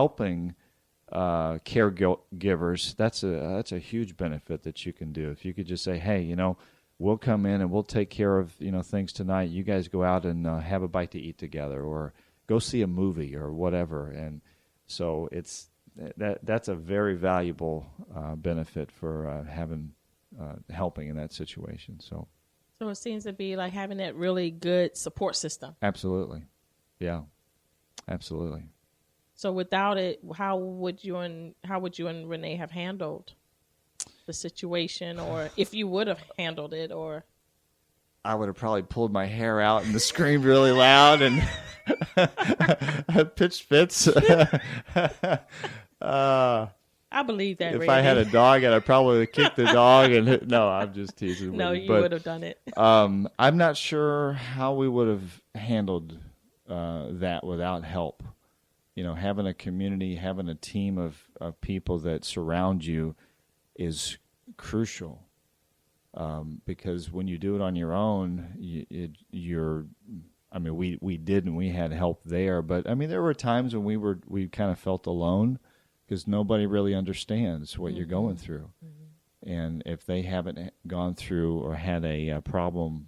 helping caregivers, that's a huge benefit that you can do. If you could just say, hey, we'll come in and we'll take care of things tonight. You guys go out and have a bite to eat together, or go see a movie or whatever. And so that's a very valuable benefit for helping in that situation. So it seems to be like having that really good support system. Absolutely, yeah, absolutely. So without it, how would you and Renee have handled the situation, or if you would have handled it, or? I would have probably pulled my hair out and screamed really loud and pitched fits. I believe that. If Randy. I had a dog, I'd probably kick the dog. No, I'm just teasing. No, you would have done it. I'm not sure how we would have handled that without help. Having a community, having a team of people that surround you is crucial. Because when you do it on your own, we had help there, but there were times when we kind of felt alone because nobody really understands what you're going through. Mm-hmm. And if they haven't gone through or had a problem,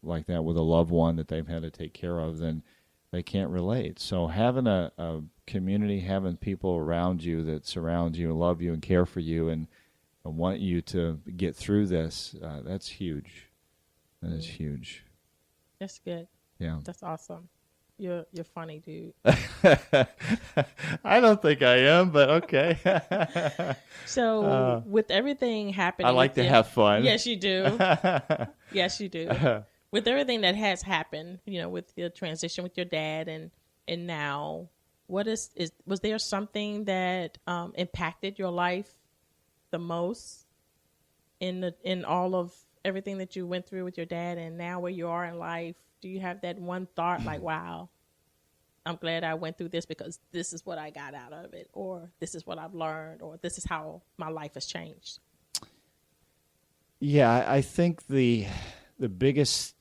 like that with a loved one that they've had to take care of, then they can't relate. So having a community, having people around you that surround you and love you and care for you and want you to get through this, that's huge. That is huge. That's good. Yeah. That's awesome. You're funny, dude. I don't think I am, but okay. So with everything happening, I like to have fun. Yes, you do. Yes, you do. With everything that has happened, with your transition with your dad and now, was there something that impacted your life the most in all of everything that you went through with your dad and now where you are in life? Do you have that one thought like, wow, I'm glad I went through this because this is what I got out of it, or this is what I've learned, or this is how my life has changed? Yeah, I think the biggest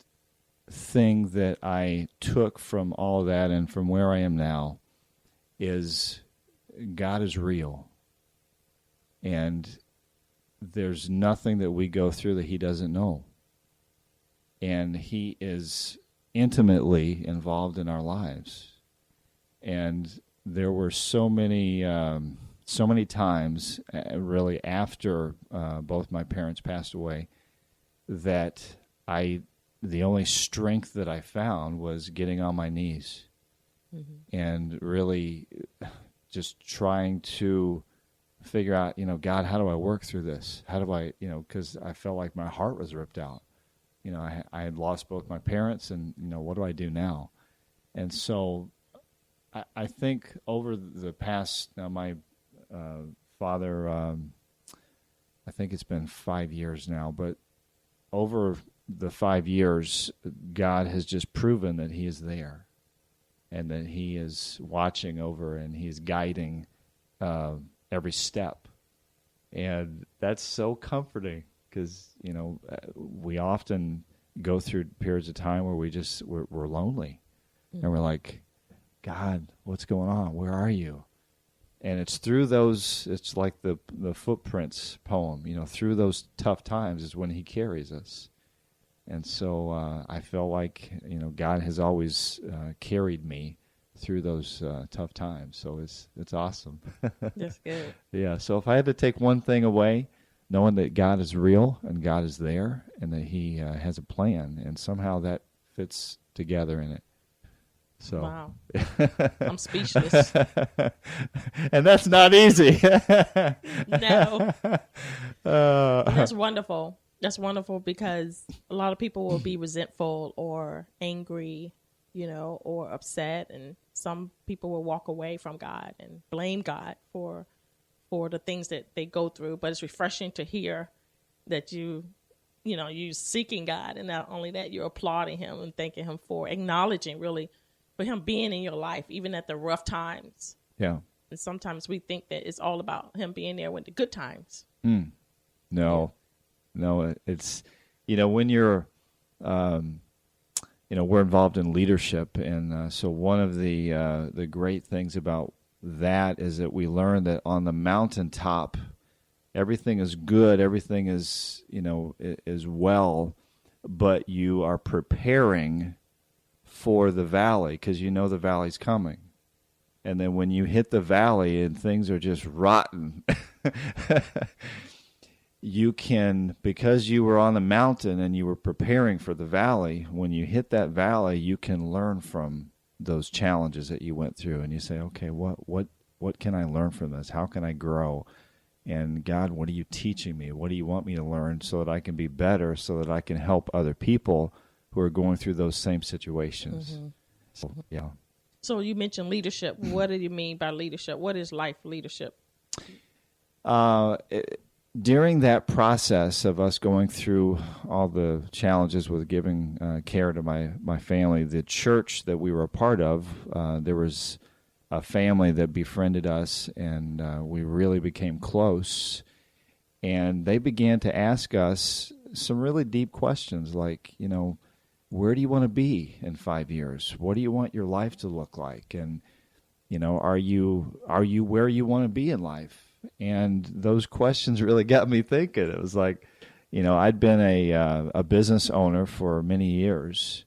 thing that I took from all of that and from where I am now is God is real. And there's nothing that we go through that he doesn't know. And he is intimately involved in our lives. And there were so many times, really after both my parents passed away, that the only strength that I found was getting on my knees and really just trying to figure out, God, how do I work through this? How do I, because I felt like my heart was ripped out. I had lost both my parents, and, what do I do now? And so I think over the past, now my father, I think it's been 5 years now, but over the 5 years, God has just proven that he is there and that he is watching over and he's guiding every step. And that's so comforting because, we often go through periods of time where we're lonely. And we're like, God, what's going on? Where are you? And it's through those, it's like the Footprints poem, through those tough times is when he carries us. And so I feel like, God has always carried me through those tough times. So it's awesome. That's good. Yeah, so if I had to take one thing away, knowing that God is real and God is there and that he has a plan, and somehow that fits together in it. So. Wow. I'm speechless. And that's not easy. No. That's wonderful. That's wonderful because a lot of people will be resentful or angry, or upset. And some people will walk away from God and blame God for the things that they go through. But it's refreshing to hear that you're seeking God. And not only that, you're applauding him and thanking him for acknowledging really for him being in your life, even at the rough times. Yeah. And sometimes we think that it's all about him being there with the good times. No, it's, when you're, we're involved in leadership. And so one of the great things about that is that we learn that on the mountaintop, everything is good, everything is, is well, but you are preparing for the valley because you know the valley's coming. And then when you hit the valley and things are just rotten, you can, because you were on the mountain and you were preparing for the valley, when you hit that valley, you can learn from those challenges that you went through. And you say, okay, what can I learn from this? How can I grow? And God, what are you teaching me? What do you want me to learn so that I can be better, so that I can help other people who are going through those same situations? Mm-hmm. So, yeah. So you mentioned leadership. What do you mean by leadership? What is life leadership? During that process of us going through all the challenges with giving care to my family, the church that we were a part of, there was a family that befriended us, and we really became close. And they began to ask us some really deep questions like, where do you want to be in 5 years? What do you want your life to look like? And, are you where you want to be in life? And those questions really got me thinking. It was like, I'd been a business owner for many years,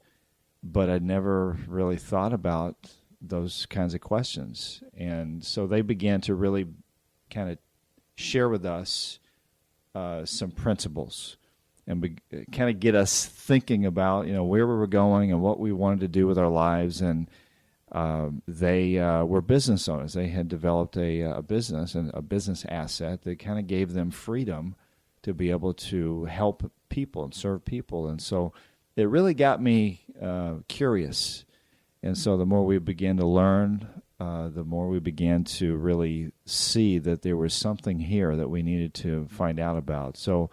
but I'd never really thought about those kinds of questions. And so they began to really kind of share with us some principles and kind of get us thinking about, where we were going and what we wanted to do with our lives. And they were business owners. They had developed a business and a business asset that kind of gave them freedom to be able to help people and serve people. And so it really got me curious. And so the more we began to learn, the more we began to really see that there was something here that we needed to find out about. So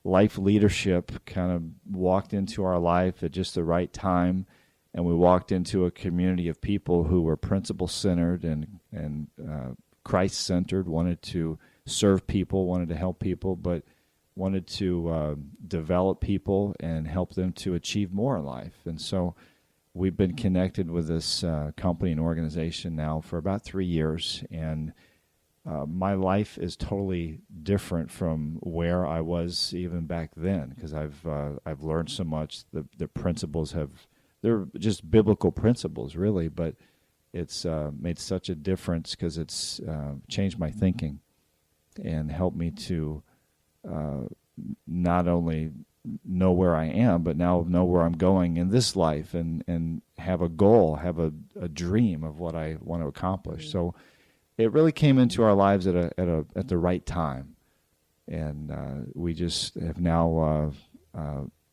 life leadership kind of walked into our life at just the right time, and we walked into a community of people who were principle-centered and Christ-centered, wanted to serve people, wanted to help people, but wanted to develop people and help them to achieve more in life. And so we've been connected with this company and organization now for about 3 years, and my life is totally different from where I was even back then because I've learned so much. The principles they're just biblical principles, really, but it's made such a difference because it's changed my thinking and helped me to not only know where I am, but now know where I'm going in this life and have a goal, have a dream of what I want to accomplish. Mm-hmm. So it really came into our lives at the right time, and we just have now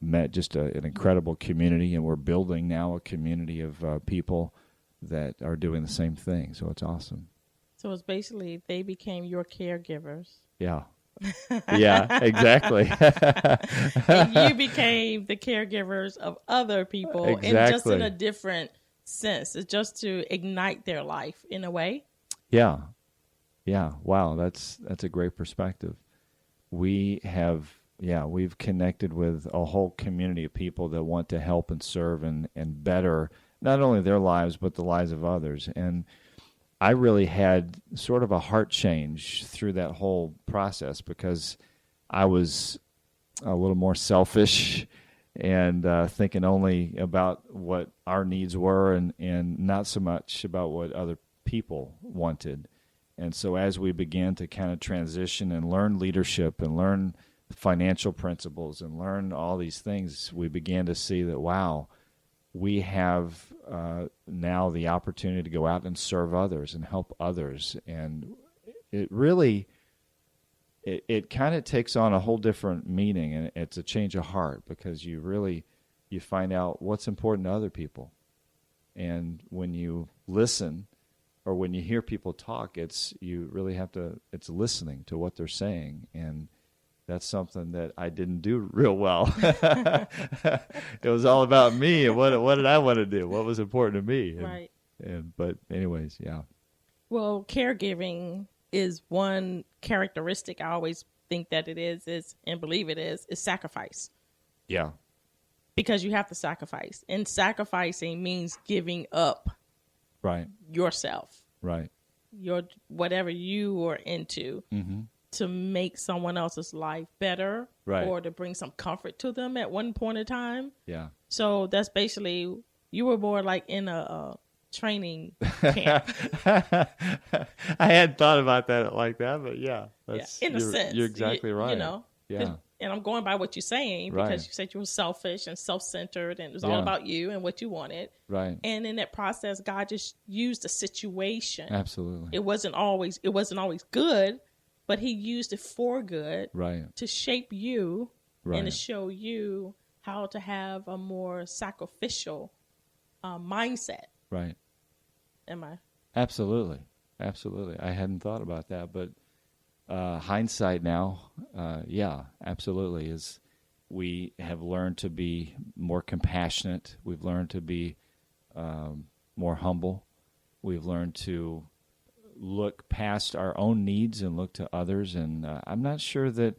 met just an incredible community, and we're building now a community of people that are doing the same thing. So it's awesome. So it's basically they became your caregivers. Yeah. Yeah, exactly. And you became the caregivers of other people, exactly. And just in a different sense. It's just to ignite their life in a way. Yeah. Wow, that's a great perspective. We've connected with a whole community of people that want to help and serve and better not only their lives but the lives of others. And I really had sort of a heart change through that whole process because I was a little more selfish and thinking only about what our needs were and not so much about what other people wanted. And so as we began to kind of transition and learn leadership and learn financial principles and learn all these things, we began to see that, wow, we have now the opportunity to go out and serve others and help others. And it really, it kind of takes on a whole different meaning, and it's a change of heart because you find out what's important to other people. And when you listen or when you hear people talk, it's listening to what they're saying. And that's something that I didn't do real well. It was all about me and what did I want to do? What was important to me? Right. But anyways, yeah. Well, caregiving is one characteristic I always think that it is and believe it is sacrifice. Yeah. Because you have to sacrifice. And sacrificing means giving up right. yourself. Right. your whatever you are into to make someone else's life better, right, or to bring some comfort to them at one point in time. Yeah. So that's basically, you were more like in a training camp. I hadn't thought about that like that, but yeah, in a sense, you're exactly right. You know, yeah. And I'm going by what you're saying, because you said you were selfish and self-centered, and it was all about you and what you wanted. Right. And in that process, God just used the situation. Absolutely. It wasn't always good, but He used it for good. Right. To shape you. Right. And to show you how to have a more sacrificial mindset. Right. Am I? Absolutely. I hadn't thought about that, but hindsight now, yeah, absolutely. Is we have learned to be more compassionate. We've learned to be more humble. We've learned to look past our own needs and look to others. And I'm not sure that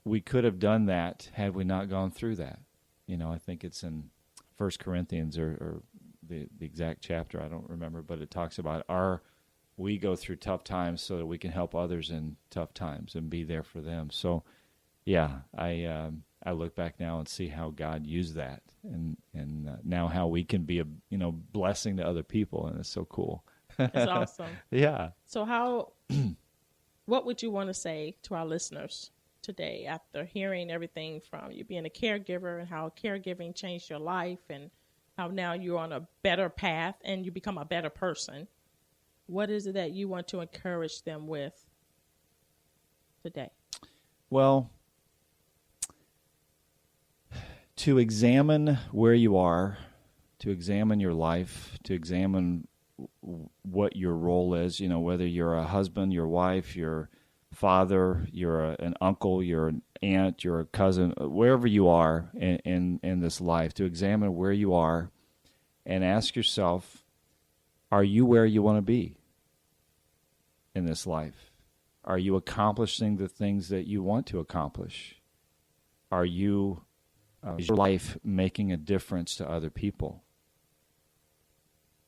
we could have done that had we not gone through that. You know, I think it's in 1 Corinthians or the exact chapter, I don't remember, but it talks about we go through tough times so that we can help others in tough times and be there for them. So, yeah, I look back now and see how God used that, and now how we can be a blessing to other people, and it's so cool. It's awesome. Yeah. So what would you want to say to our listeners today after hearing everything from you being a caregiver and how caregiving changed your life and how now you're on a better path and you become a better person? What is it that you want to encourage them with today? Well, to examine where you are, to examine your life, to examine what your role is, whether you're a husband, your wife, your father, you're an uncle, you're an aunt, you're a cousin, wherever you are in this life, to examine where you are and ask yourself, are you where you want to be in this life? Are you accomplishing the things that you want to accomplish? Are you, is your life making a difference to other people?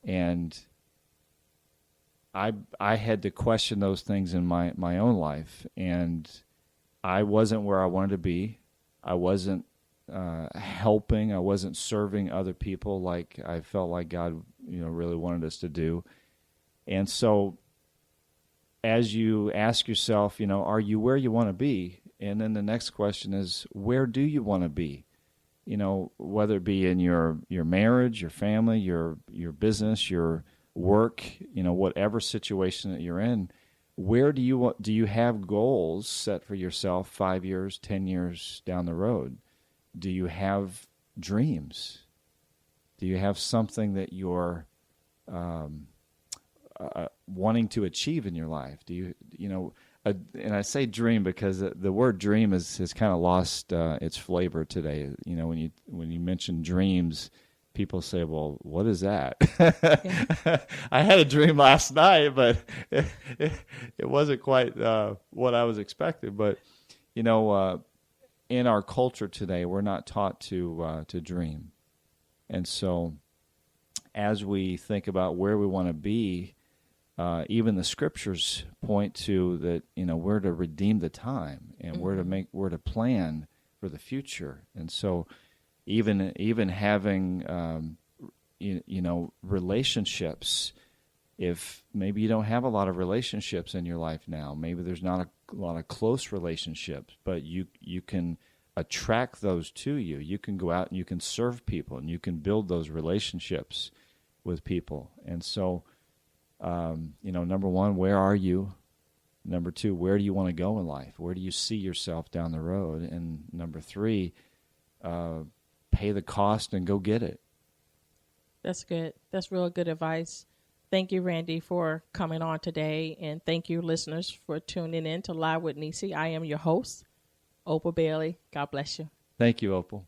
And I had to question those things in my own life, and I wasn't where I wanted to be. I wasn't helping. I wasn't serving other people like I felt like God, really wanted us to do. And so, as you ask yourself, are you where you want to be? And then the next question is, where do you want to be? Whether it be in your marriage, your family, your business, your work, whatever situation that you're in, where do you have goals set for yourself 5 years, 10 years down the road? Do you have dreams? Do you have something that you're wanting to achieve in your life? Do you and I say dream because the word dream has kind of lost its flavor today. When you mention dreams, people say, well, what is that? Yeah. I had a dream last night, but it wasn't quite what I was expecting. But, in our culture today, we're not taught to dream. And so as we think about where we want to be, even the scriptures point to that, we're to redeem the time and we're to plan for the future. And so even having, relationships, if maybe you don't have a lot of relationships in your life now, maybe there's not a lot of close relationships, but you can attract those to you. You can go out and you can serve people and you can build those relationships with people. And so, number one, where are you? Number two, where do you want to go in life? Where do you see yourself down the road? And number three, pay the cost and go get it. That's good. That's real good advice. Thank you, Randy, for coming on today. And thank you, listeners, for tuning in to Live with Necee. I am your host, Opal Bailey. God bless you. Thank you, Opal.